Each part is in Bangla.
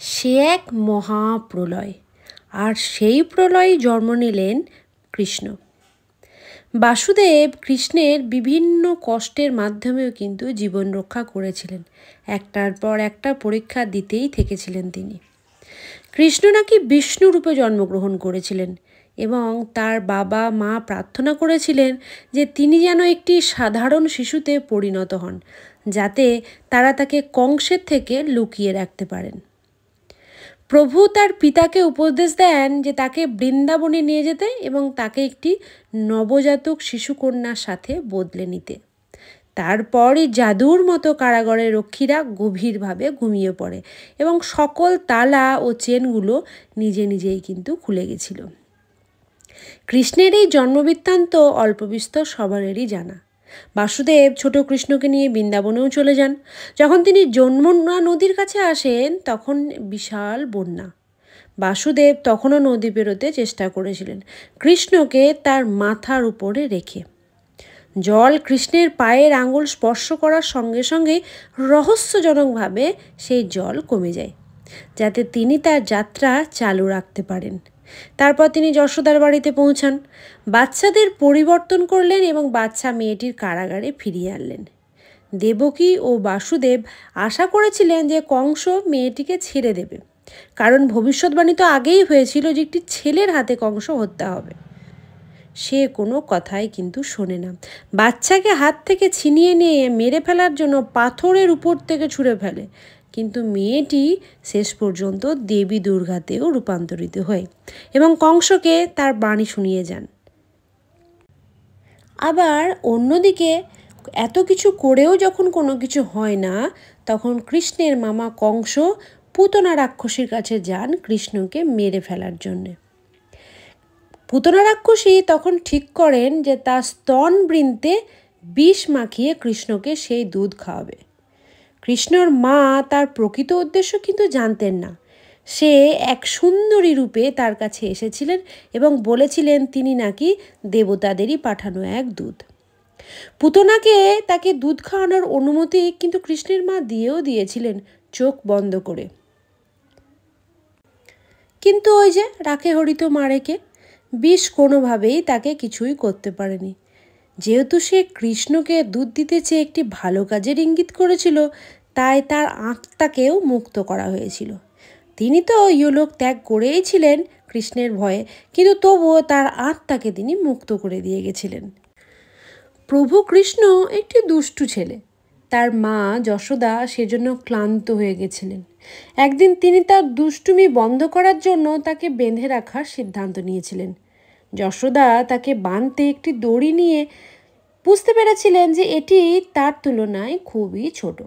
সে এক মহাপ্রলয়, আর সেই প্রলয়ে জন্ম নিলেন কৃষ্ণ। বাসুদেব কৃষ্ণের বিভিন্ন কষ্টের মাধ্যমেও কিন্তু জীবন রক্ষা করেছিলেন। একটার পর একটা পরীক্ষা দিতেই থেকেছিলেন তিনি। কৃষ্ণ নাকি বিষ্ণু রূপে জন্মগ্রহণ করেছিলেন এবং তার বাবা মা প্রার্থনা করেছিলেন যে তিনি যেন একটি সাধারণ শিশুতে পরিণত হন, যাতে তারা তাকে কংসের থেকে লুকিয়ে রাখতে পারেন। প্রভু তার পিতাকে উপদেশ দেন যে তাকে বৃন্দাবনে নিয়ে যেতে এবং তাকে একটি নবজাতক শিশুকন্যার সাথে বদলে নিতে। তারপরই জাদুর মতো কারাগারের রক্ষীরা গভীরভাবে ঘুমিয়ে পড়ে এবং সকল তালা ও চেনগুলো নিজে নিজেই কিন্তু খুলে গেছিল। কৃষ্ণের এই জন্মবৃত্তান্ত অল্প বিস্তর সবারই জানা। বাসুদেব ছোট কৃষ্ণকে নিয়ে বৃন্দাবনেও চলে যান। যখন তিনি যমুনা নদীর কাছে আসেন তখন বিশাল বন্যা। বাসুদেব তখনও নদী পেরোতে চেষ্টা করেছিলেন, কৃষ্ণকে তার মাথার উপরে রেখে। জল কৃষ্ণের পায়ের আঙুল স্পর্শ করার সঙ্গে সঙ্গে রহস্যজনকভাবে সেই জল কমে যায়, যাতে তিনি তার যাত্রা চালু রাখতে পারেন। তারপর তিনি যশোদার বাড়িতে পৌঁছান, বাচ্চাদের পরিবর্তন করলেন এবং বাচ্চা মেয়েটির কারাগারে ফিরিয়ে আনলেন। দেবকী ও বাসুদেব আশা করেছিলেন যে কংস মেয়েটিকে ছেড়ে দেবে, কারণ ভবিষ্যৎবাণী তো আগেই হয়েছিল যে একটি ছেলের হাতে কংস হত্যা হবে। সে কোনো কথাই কিন্তু শোনে না। বাচ্চাকে হাত থেকে ছিনিয়ে নিয়ে মেরে ফেলার জন্য পাথরের উপর থেকে ছুঁড়ে ফেলে, কিন্তু মেয়েটি শেষ পর্যন্ত দেবী দুর্গাতেও রূপান্তরিত হয় এবং কংসকে তার বাণী শুনিয়ে যান। আবার অন্যদিকে এত কিছু করেও যখন কোনো কিছু হয় না, তখন কৃষ্ণের মামা কংস পুতনা রাক্ষসীর কাছে যান কৃষ্ণকে মেরে ফেলার জন্যে। পুতনা রাক্ষসী তখন ঠিক করেন যে তার স্তন বৃন্তে বিষ মাখিয়ে কৃষ্ণকে সেই দুধ খাওয়াবে। কৃষ্ণর মা তার প্রকৃত উদ্দেশ্য কিন্তু জানতেন না। সে এক সুন্দরী রূপে তার কাছে এসেছিলেন এবং বলেছিলেন তিনি নাকি দেবতাদেরই পাঠানো এক দূত। পুতনাকে তাকে দুধ খাওয়ানোর অনুমতি কিন্তু কৃষ্ণের মা দিয়েও দিয়েছিলেন চোখ বন্ধ করে। কিন্তু ওই যে রাখে হরিত মারেকে, বিষ কোনোভাবেই তাকে কিছুই করতে পারেনি। যেহেতু সে কৃষ্ণকে দুধ দিতে চেয়ে একটি ভালো কাজের ইঙ্গিত করেছিল, তাই তার আত্মাকেও মুক্ত করা হয়েছিল। তিনি তো ইহলোক ত্যাগ করেই ছিলেন কৃষ্ণের ভয়ে, কিন্তু তবুও তার আত্মাকে তিনি মুক্ত করে দিয়ে গেছিলেন। প্রভু কৃষ্ণ একটি দুষ্টু ছেলে। তার মা যশোদা সেজন্য ক্লান্ত হয়ে গেছিলেন। একদিন তিনি তার দুষ্টুমি বন্ধ করার জন্য তাকে বেঁধে রাখার সিদ্ধান্ত নিয়েছিলেন। যশোদা তাকে বাঁধতে একটি দড়ি নিয়ে বুঝতে পেরেছিলেন যে এটি তার তুলনায় খুবই ছোট।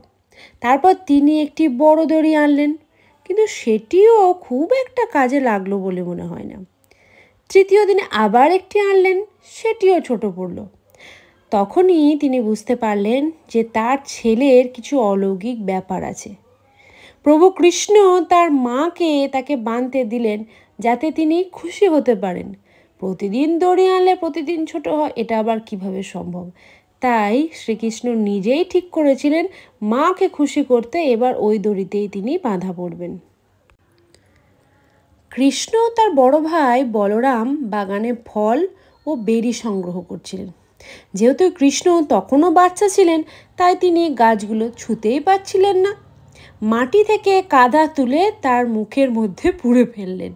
তারপর তিনি একটি বড় দড়ি আনলেন, কিন্তু সেটিও খুব একটা কাজে লাগলো বলে মনে হয় না। তৃতীয় দিনে আবার একটি আনলেন, সেটিও ছোট পড়ল। তখনই তিনি বুঝতে পারলেন যে তার ছেলের কিছু অলৌকিক ব্যাপার আছে। প্রভু কৃষ্ণ তার মাকে তাকে বাঁধতে দিলেন যাতে তিনি খুশি হতে পারেন। প্রতিদিন দড়ি আনলে প্রতিদিন ছোট হয়, এটা আবার কিভাবে সম্ভব? তাই শ্রীকৃষ্ণ নিজেই ঠিক করেছিলেন মাকে খুশি করতে এবার ওই দড়িতেই তিনি বাঁধা পড়বেন। কৃষ্ণ তার বড় ভাই বলরাম বাগানে ফল ও বেরি সংগ্রহ করছিলেন। যেহেতু কৃষ্ণ তখনও বাচ্চা ছিলেন, তাই তিনি গাছগুলো ছুঁতেই পারছিলেন না। মাটি থেকে কাদা তুলে তার মুখের মধ্যে পুরে ফেললেন।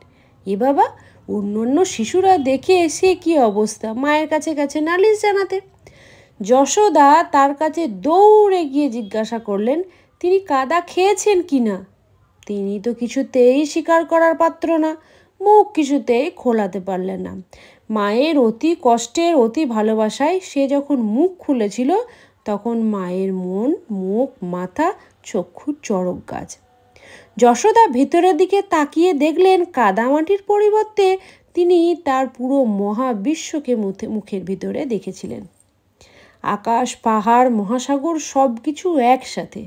এ বাবা, অন্য শিশুরা দেখে এসে কি অবস্থা, মায়ের কাছে কাছে নালিশ জানাতে। যশোদা তার কাছে দৌড়ে গিয়ে জিজ্ঞাসা করলেন তিনি কাদা খেয়েছেন কি না। তিনি তো কিছুতেই স্বীকার করার পাত্র না, মুখ কিছুতেই খোলাতে পারলেন না। মায়ের অতি কষ্টের অতি ভালোবাসায় সে যখন মুখ খুলেছিল, তখন মায়ের মন, মুখ, মাথা, চক্ষু চড়ক গাছ। যশোদা ভিতরের দিকে তাকিয়ে দেখলেন কাদামাটির পরিবর্তে তিনি তার পুরো মহাবিশ্বকে মুখের ভিতরে দেখেছিলেন। আকাশ, পাহাড়, মহাসাগর সব কিছু একসাথে।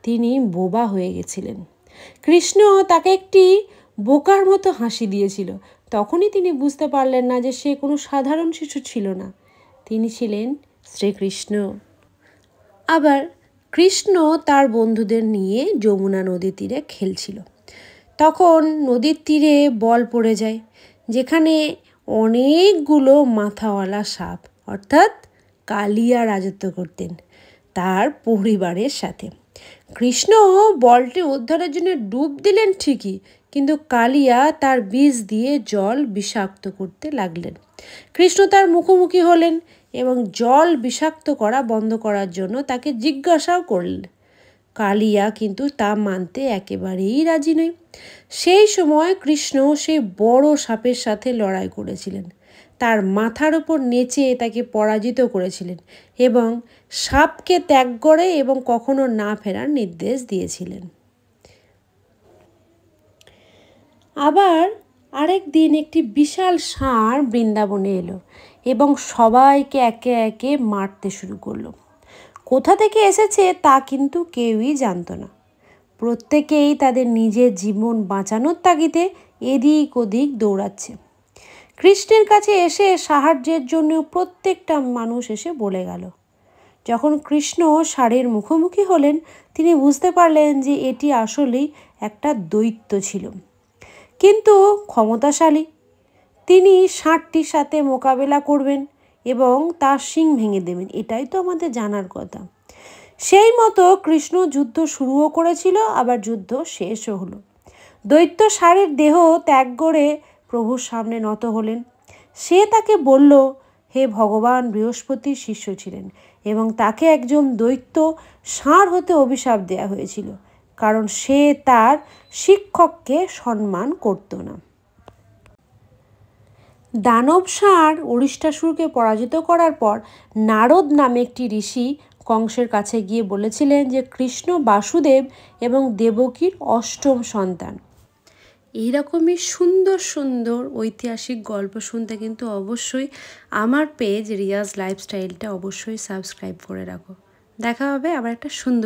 তিনি বোবা হয়ে গেছিলেন। কৃষ্ণ তাকে একটি বোকার মতো হাসি দিয়েছিল। তখনই তিনি বুঝতে পারলেন না যে সে কোনো সাধারণ শিশু ছিল না, তিনি ছিলেন শ্রীকৃষ্ণ। আবার কৃষ্ণ তার বন্ধুদের নিয়ে যমুনা নদী তীরে খেলছিল। তখন নদীর তীরে বল পড়ে যায়, যেখানে অনেকগুলো মাথাওয়ালা সাপ অর্থাৎ কালিয়া রাজত্ব করতেন তার পরিবারের সাথে। কৃষ্ণ বলটি উদ্ধারের জন্য ডুব দিলেন ঠিকই, কিন্তু কালিয়া তার বিষ দিয়ে জল বিষাক্ত করতে লাগলেন। কৃষ্ণ তার মুখোমুখি হলেন এবং জল বিষাক্ত করা বন্ধ করার জন্য তাকে জিজ্ঞাসাও করলেন। কালিয়া কিন্তু তা মানতে একেবারেই রাজি নয়। সেই সময় কৃষ্ণ সেই বড় সাপের সাথে লড়াই করেছিলেন, তার মাথার ওপর নেচে তাকে পরাজিত করেছিলেন এবং সাপকে ত্যাগ করে এবং কখনো না ফেরার নির্দেশ দিয়েছিলেন। আবার আরেক দিন একটি বিশাল ষাঁড় বৃন্দাবনে এলো এবং সবাইকে একে একে মারতে শুরু করলো। কোথা থেকে এসেছে তা কিন্তু কেউই জানতো না। প্রত্যেকেই তাদের নিজের জীবন বাঁচানোর তাগিদে এদিক ওদিক দৌড়াচ্ছে। কৃষ্ণের কাছে এসে সাহায্যের জন্য প্রত্যেকটা মানুষ এসে বলে গেল। যখন কৃষ্ণ ষাঁড়ের মুখোমুখি হলেন, তিনি বুঝতে পারলেন যে এটি আসলেই একটা দৈত্য ছিল, কিন্তু ক্ষমতাশালী। তিনি ষাঁড়টির সাথে মোকাবেলা করবেন এবং তার শিং ভেঙে দেবেন, এটাই তো আমাদের জানার কথা। সেই মতো কৃষ্ণ যুদ্ধ শুরুও করেছিল, আবার যুদ্ধ শেষও হলো। দৈত্য ষাঁড়ের দেহ ত্যাগ করে প্রভুর সামনে নত হলেন। সে তাকে বলল, হে ভগবান বৃহস্পতির শিষ্য ছিলেন এবং তাকে একজন দৈত্য ষাঁড় হতে অভিশাপ দেওয়া হয়েছিল, কারণ সে তার শিক্ষককে সম্মান করত না। দানব ষাঁড় অরিষ্টাসুরকে পরাজিত করার পর নারদ নামে একটি ঋষি কংসের কাছে গিয়ে বলেছিলেন যে কৃষ্ণ বাসুদেব এবং দেবকীর অষ্টম সন্তান। এইরকমই সুন্দর সুন্দর ঐতিহাসিক গল্প শুনতে কিন্তু অবশ্যই আমার পেজ রিয়াজ লাইফস্টাইলটা অবশ্যই সাবস্ক্রাইব করে রাখো। দেখা হবে আবার একটা সুন্দর